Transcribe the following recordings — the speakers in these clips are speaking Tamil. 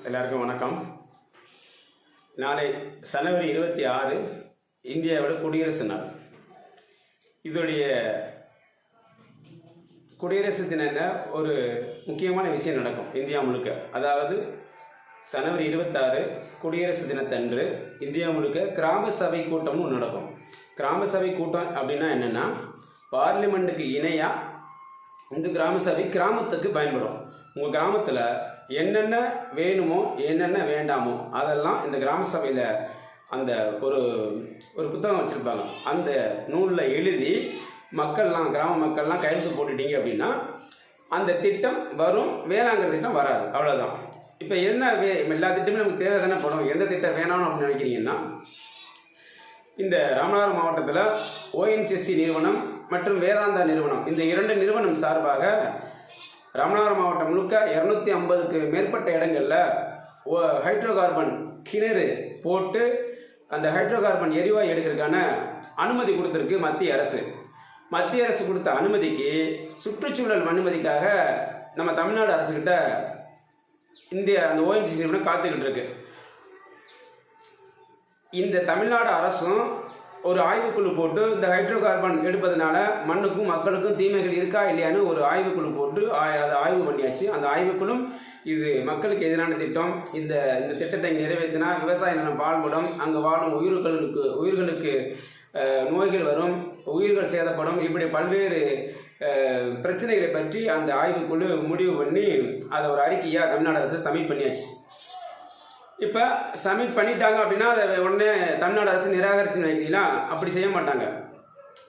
எல்லாருக்கும் வணக்கம். நாளை ஜனவரி 26 இந்தியாவோட குடியரசு நாள். இதோடைய குடியரசு தின ஒரு முக்கியமான விஷயம் நடக்கும் இந்தியா முழுக்க. அதாவது ஜனவரி 26 குடியரசு தினத்தன்று இந்தியா முழுக்க கிராம சபை கூட்டம்னு ஒன்று நடக்கும். கிராம சபை கூட்டம் அப்படின்னா என்னென்னா, பார்லிமெண்ட்டுக்கு இணையாக இந்த கிராம சபை கிராமத்துக்கு பயன்படும். உங்கள் கிராமத்தில் என்னென்ன வேணுமோ என்னென்ன வேண்டாமோ அதெல்லாம் இந்த கிராம சபையில் அந்த ஒரு புத்தகம் வச்சுருப்பாங்க. அந்த நூலில் எழுதி கிராம மக்கள்லாம் கையெழுத்து போட்டுட்டீங்க அப்படின்னா அந்த திட்டம் வரும். வேணாங்கிற திட்டம் வராது, அவ்வளோதான். இப்போ என்ன எல்லா திட்டமும் நமக்கு தேவை தானே படும். எந்த திட்டம் வேணாம்னு அப்படின்னு நினைக்கிறீங்கன்னா, இந்த ராமநாதபுரம் மாவட்டத்தில் ஓஎன்ஜிசி நிறுவனம் மற்றும் வேதாந்தா நிறுவனம், இந்த இரண்டு நிறுவனம் சார்பாக ராமநாதபுரம் மாவட்டம் முழுக்க 250க்கு மேற்பட்ட இடங்களில் ஹைட்ரோ கார்பன் கிணறு போட்டு அந்த ஹைட்ரோ கார்பன் எரிவாயு எடுக்கிறதுக்கான அனுமதி கொடுத்துருக்கு மத்திய அரசு. மத்திய அரசு கொடுத்த அனுமதிக்கு சுற்றுச்சூழல் அனுமதிக்காக நம்ம தமிழ்நாடு அரசுக்கிட்ட அந்த ஓஎன்ஜிசி நிறுவனம் காத்துக்கிட்டு இருக்கு. இந்த தமிழ்நாடு அரசும் ஒரு ஆய்வுக்குழு போட்டு இந்த ஹைட்ரோ கார்பன் எடுப்பதனால மண்ணுக்கும் மக்களுக்கும் தீமைகள் இருக்கா இல்லையான்னு ஒரு ஆய்வுக்குழு போட்டு அதை ஆய்வு பண்ணியாச்சு. அந்த ஆய்வுக்குழும் இது மக்களுக்கு எதிரான திட்டம், இந்த திட்டத்தை நிறைவேற்றினா விவசாய நிலம் பாழ்படும், அங்கே வாழும் உயிர்களுக்கு நோய்கள் வரும், உயிர்கள் சேதப்படும், இப்படி பல்வேறு பிரச்சனைகளை பற்றி அந்த ஆய்வுக்குழு முடிவு பண்ணி அதை ஒரு அறிக்கையாக தமிழ்நாடு அரசு சப்மிட் பண்ணியாச்சு. இப்போ சப்மிட் பண்ணிட்டாங்க அப்படின்னா அதை உடனே தமிழ்நாடு அரசு நிராகரிச்சு நினைக்கிறீங்களா? அப்படி செய்ய மாட்டாங்க.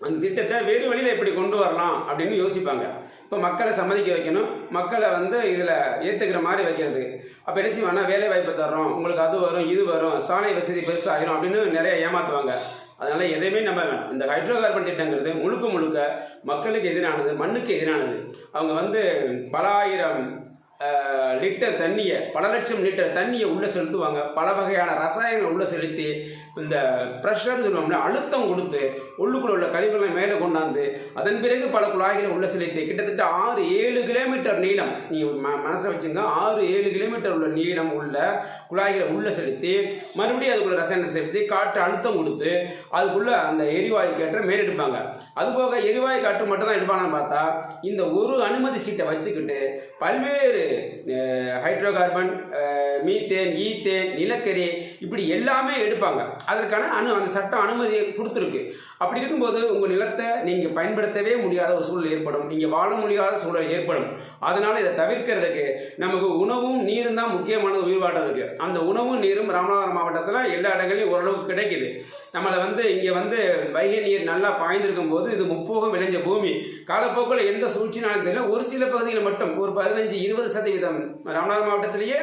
அந்த திட்டத்தை வேறு வழியில் எப்படி கொண்டு வரலாம் அப்படின்னு யோசிப்பாங்க. இப்போ மக்களை சம்மதிக்க வைக்கணும், மக்களை இதில் ஏற்றுக்கிற மாதிரி வைக்கிறது. அப்போ என்ன செய்வாங்கன்னா, வேலை வாய்ப்பு தர்றோம், உங்களுக்கு அது வரும் இது வரும், சாலை வசதி பெருசாகிடும் அப்படின்னு நிறைய ஏமாற்றுவாங்க. அதனால் எதையுமே நம்ப வேணும். இந்த ஹைட்ரோ கார்பன் திட்டங்கிறது முழுக்க மக்களுக்கு எதிரானது, மண்ணுக்கு எதிரானது. அவங்க பல ஆயிரம் லிட்டர் தண்ணியை, பல லட்சம் லிட்டர் தண்ணியை உள்ளே செலுத்துவாங்க. பல வகையான ரசாயனங்களை உள்ளே செலுத்தி இந்த ப்ரெஷர் சொல்லுவோம்னா அழுத்தம் கொடுத்து உள்ளுக்குள்ள உள்ள கழிவுகளை மேலே கொண்டாந்து அதன் பிறகு பல குழாய்களை உள்ளே செலுத்தி கிட்டத்தட்ட 6-7 கிலோமீட்டர் நீளம், நீங்கள் மனசில் வச்சுங்க, 6-7 கிலோமீட்டர் உள்ள நீளம் உள்ள குழாய்களை உள்ளே செலுத்தி மறுபடியும் அதுக்குள்ள ரசாயனம் செலுத்தி காற்று அழுத்தம் கொடுத்து அதுக்குள்ள அந்த எரிவாயு காற்றை மேலெடுப்பாங்க. அதுபோக எரிவாயு காற்று மட்டும் தான் எடுப்பாங்கன்னு பார்த்தா இந்த ஒரு அனுமதி சீட்டை வச்சுக்கிட்டு பல்வேறு ஹைட்ரோ கார்பன், மீத்தேன், ஈத்தேன், நிலக்கரி இப்படி எல்லாமே எடுப்பாங்க. அதற்கான அந்த சட்டம் அனுமதியை கொடுத்துருக்கு. அப்படி இருக்கும்போது உங்கள் நிலத்தை நீங்கள் பயன்படுத்தவே முடியாத ஒரு சூழல் ஏற்படும், நீங்கள் வாழ முடியாத சூழல் ஏற்படும். அதனால் இதை தவிர்க்கிறதுக்கு நமக்கு உணவும் நீரும் தான் முக்கியமானது உயிர் வாழ்றதுக்கு. அந்த உணவும் நீரும் ராமநாதபுரம் மாவட்டத்தில் எல்லா இடங்களையும் ஓரளவுக்கு கிடைக்குது. நம்மளை இங்கே வைகை நீர் நல்லா பாய்ந்திருக்கும் போது இது முப்போகம் விளைஞ்ச பூமி. காலப்போக்கில் எந்த சூழ்ச்சினாலும் தெரியல, ஒரு சில பகுதியில் மட்டும் ஒரு 15-20% ராமநாதபுரம் மாவட்டத்திலேயே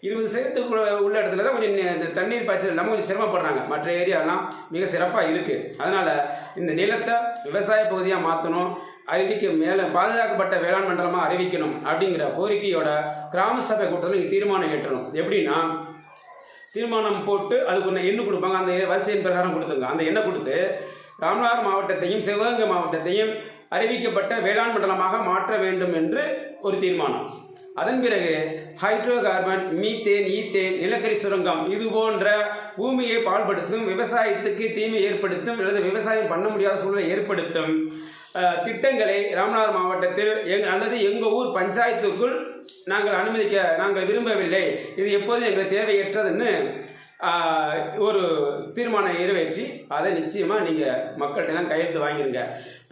20% உள்ள இடத்துல தான் கொஞ்சம் தண்ணீர் பாய்ச்சல் இல்லாமல் கொஞ்சம் சிரமப்படுறாங்க. மற்ற ஏரியாலாம் மிக சிறப்பாக இருக்குது. அதனால் இந்த நிலத்தை விவசாய பகுதியாக மாற்றணும், மேலே பாதுகாக்கப்பட்ட வேளாண் மண்டலமாக அறிவிக்கணும் அப்படிங்கிற கோரிக்கையோட கிராம சபை கூட்டத்தில் தீர்மானம் ஏற்றணும். எப்படின்னா, தீர்மானம் போட்டு அதுக்கு ஒன்று எண்ணு கொடுப்பாங்க. அந்த வரிசையின் பிரகாரம் கொடுத்துங்க. அந்த எண்ணை கொடுத்து ராமநாதபுரம் மாவட்டத்தையும் சிவகங்கை மாவட்டத்தையும் அறிவிக்கப்பட்ட வேளாண் மண்டலமாக மாற்ற வேண்டும் என்று ஒரு தீர்மானம். அதன் பிறகு ஹைட்ரோ கார்பன், மீத்தேன், ஈத்தேன், நிலக்கரி சுரங்கம் இது போன்ற பூமியை பாழ்படுத்தும், விவசாயத்துக்கு தீமை ஏற்படுத்தும் அல்லது விவசாயம் பண்ண முடியாத சூழலை ஏற்படுத்தும் திட்டங்களை ராமநாதபுரம் மாவட்டத்தில் அல்லது எங்கள் ஊர் பஞ்சாயத்துக்குள் நாங்கள் விரும்பவில்லை, இது எப்போதும் எங்களுக்கு தேவையற்றதுன்னு ஒரு தீர்மானம் நிறைவேற்றி அதை நிச்சயமாக நீங்கள் மக்கள்கிட்ட கையெழுத்து வாங்கிருங்க.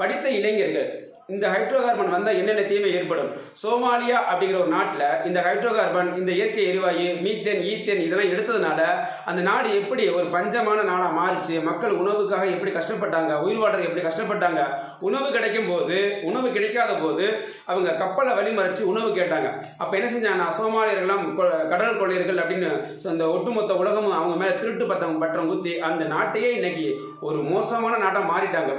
படித்த இளைஞர்கள், இந்த ஹைட்ரோ கார்பன் வந்தால் என்னென்ன தீமை ஏற்படும்? சோமாலியா அப்படிங்கிற ஒரு நாட்டில் இந்த ஹைட்ரோ கார்பன், இந்த இயற்கை எரிவாயு, மீத்தேன், ஈத்தேன் இதெல்லாம் எடுத்ததுனால அந்த நாடு எப்படி ஒரு பஞ்சமான நாடாக மாறிச்சு, மக்கள் உணவுக்காக எப்படி கஷ்டப்பட்டாங்க, உயிர் வாழ்றது எப்படி கஷ்டப்பட்டாங்க. உணவு கிடைக்கும் போது, உணவு கிடைக்காத போது அவங்க கப்பலை வழிமறைச்சு உணவு கேட்டாங்க. அப்போ என்ன செஞ்சாங்க, சோமாலியர்கள்லாம் கடல் கொள்ளையர்கள் அப்படின்னு அந்த ஒட்டுமொத்த உலகமும் அவங்க மேலே திருட்டு பற்றம் ஊற்றி அந்த நாட்டையே இன்னைக்கு ஒரு மோசமான நாட்டாக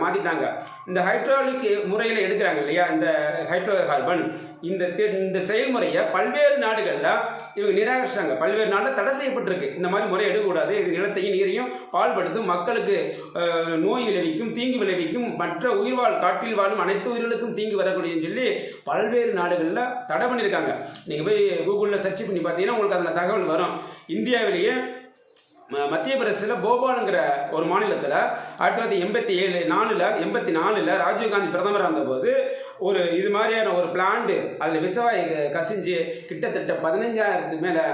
மாற்றிட்டாங்க. இந்த ஹைட்ராலிக் முறையில் எடுக்கிறாங்க இல்லையா இந்த ஹைட்ரோ கார்பன், இந்த செயல்முறையை பல்வேறு நாடுகளில் இவங்க நிராகரிச்சாங்க. பல்வேறு நாட்டில் தடை செய்யப்பட்டிருக்கு. இந்த மாதிரி முறை எடுக்கக்கூடாது, இது நிலத்தையும் நீரையும் பால்படுத்தும், மக்களுக்கு நோய் விளைவிக்கும், தீங்கு விளைவிக்கும், மற்ற உயிர்வாழ் காட்டில் வாழும் அனைத்து உயிர்களுக்கும் தீங்கு வரக்கூடியன்னு சொல்லி பல்வேறு நாடுகளில் தடை பண்ணியிருக்காங்க. நீங்கள் போய் கூகுளில் சர்ச் பண்ணி பார்த்தீங்கன்னா உங்களுக்கு அதில் தகவல் வரும். இந்தியாவிலேயே மத்திய பிரதேசத்தில் போபாலுங்கிற ஒரு மாநிலத்தில் 1984 ராஜீவ்காந்தி பிரதமராக இருந்தபோது ஒரு இது மாதிரியான ஒரு பிளான்ட் அதில் விஷவாயு கசிஞ்சு கிட்டத்தட்ட 15,000க்கு மேலே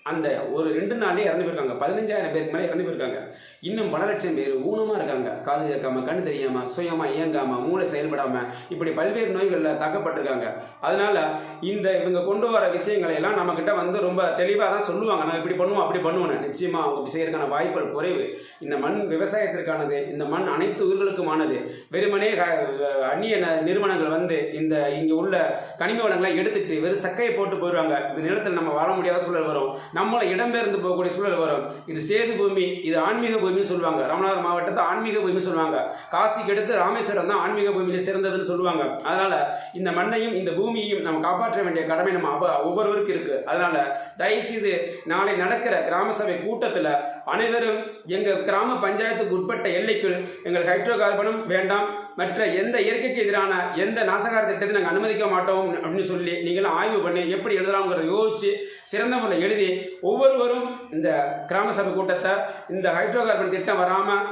அந்த ஒரு 2 நாள்லேயே இறந்து போயிருக்காங்க. 15,000 பேருக்கு மேலே இறந்து போயிருக்காங்க. இன்னும் பல லட்சம் பேர் ஊனமாக இருக்காங்க. காது கேட்காம, கண்ணு தெரியாமல், சுயமாக இயங்காமல், மூளை செயல்படாமல், இப்படி பல்வேறு நோய்களில் தாக்கப்பட்டிருக்காங்க. அதனால இவங்க கொண்டு வர விஷயங்களை எல்லாம் நம்மக்கிட்ட வந்து ரொம்ப தெளிவாக தான் சொல்லுவாங்க. நான் இப்படி பண்ணுவோம், அப்படி பண்ணுவோன்னு. நிச்சயமாக அவங்க செய்யறதுக்கான வாய்ப்புகள் குறைவு. இந்த மண் விவசாயத்திற்கானது, இந்த மண் அனைத்து உயிர்களுக்குமானது. வெறுமனே அந்நிய நிறுவனங்கள் வந்து இங்கே உள்ள கனிம வளங்களை எடுத்துட்டு வெறும் சக்கையை போட்டு போயிடுவாங்க. இந்த நிலத்தில் நம்ம வாழ முடியாத சூழல் வரும், நம்மளை இடம்பெயர்ந்து போகக்கூடிய சூழல் வரும். இது சேது பூமி, இது ஆன்மீக பூமின்னு சொல்லுவாங்க. ராமநாதபுரம் மாவட்டத்தை ஆன்மீக பூமி சொல்லுவாங்க. காசிக்கு எடுத்து ராமேஸ்வரம் தான் ஆன்மீக பூமியில சிறந்ததுன்னு சொல்லுவாங்க. அதனால இந்த மண்ணையும் இந்த பூமியையும் நம்ம காப்பாற்ற வேண்டிய கடமை நம்ம ஒவ்வொருவருக்கும் இருக்கு. அதனால தயவுசெய்து நாளை நடக்கிற கிராம சபை கூட்டத்தில் அனைவரும் எங்க கிராம பஞ்சாயத்துக்கு உட்பட்ட எல்லைக்குள் எங்கள் ஹைட்ரோ கார்பனும் வேண்டாம், மற்ற எந்த இயற்கைக்கு எதிரான எந்த நாசகார திட்டத்தை நாங்கள் அனுமதிக்க மாட்டோம் அப்படின்னு சொல்லி நீங்களும் ஆய்வு பண்ணி எப்படி எழுதலாம்ங்கிறத யோசிச்சு சிறந்த முறையில் எழுதி ஒவ்வொருவரும் இந்த கிராம சபை கூட்டத்தை இந்த ஹைட்ரோ கார்பன் திட்டம் வராமல்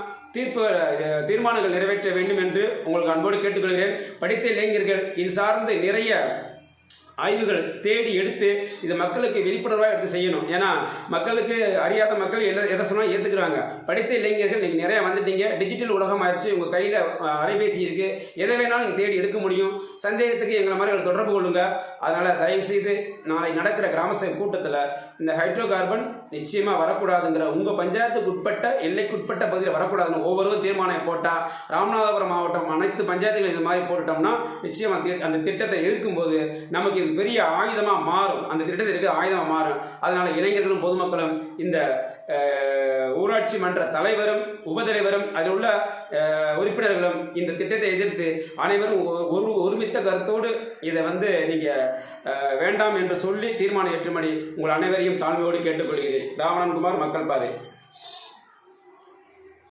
தீர்மானங்கள் நிறைவேற்ற வேண்டும் என்று உங்களுக்கு அன்போடு கேட்டுக்கொள்கிறேன். படித்த இளைஞர்கள் இது சார்ந்து நிறைய ஆய்வுகள் தேடி எடுத்து இதை மக்களுக்கு விழிப்புணர்வாக எடுத்து செய்யணும். ஏன்னா மக்களுக்கு அறியாத மக்கள் எதை சொன்னால் ஏற்றுக்கிறாங்க. படித்த இளைஞர்கள் நீங்கள் நிறைய வந்துட்டீங்க, டிஜிட்டல் உலகம் ஆயிடுச்சு, உங்கள் கையில் அலைபேசி இருக்குது, எதை வேணாலும் நீங்கள் தேடி எடுக்க முடியும். சந்தேகத்துக்கு எங்களை மாதிரி தொடர்பு கொள்ளுங்க. அதனால் தயவுசெய்து நாளை நடக்கிற கிராம சபை கூட்டத்தில் இந்த ஹைட்ரோ கார்பன் நிச்சயமாக வரக்கூடாதுங்கிற உங்கள் பஞ்சாயத்துக்கு உட்பட்ட எல்லைக்குட்பட்ட பகுதியில் வரக்கூடாதுன்னு ஒவ்வொருவரும் தீர்மானம் போட்டால் ராமநாதபுரம் மாவட்டம் அனைத்து பஞ்சாயத்துகளும் இது மாதிரி போட்டுட்டோம்னா நிச்சயமாக அந்த திட்டத்தை எதிர்க்கும் போது நமக்கு இது பெரிய ஆயுதமாக மாறும். அந்த திட்டத்திற்கு ஆயுதமாக மாறும். அதனால இளைஞர்களும் பொதுமக்களும் இந்த ஊராட்சி மன்ற தலைவரும் உபதலைவரும் அதில் உள்ள உறுப்பினர்களும் இந்த திட்டத்தை எதிர்த்து அனைவரும் ஒருமித்த கருத்தோடு இதை வந்து நீங்கள் வேண்டாம் என்று சொல்லி தீர்மானம் ஏற்றும்படி உங்கள் அனைவரையும் தாழ்மையோடு கேட்டுக்கொள்கிறேன். ராவணன்குமார், மக்கள் பாதை.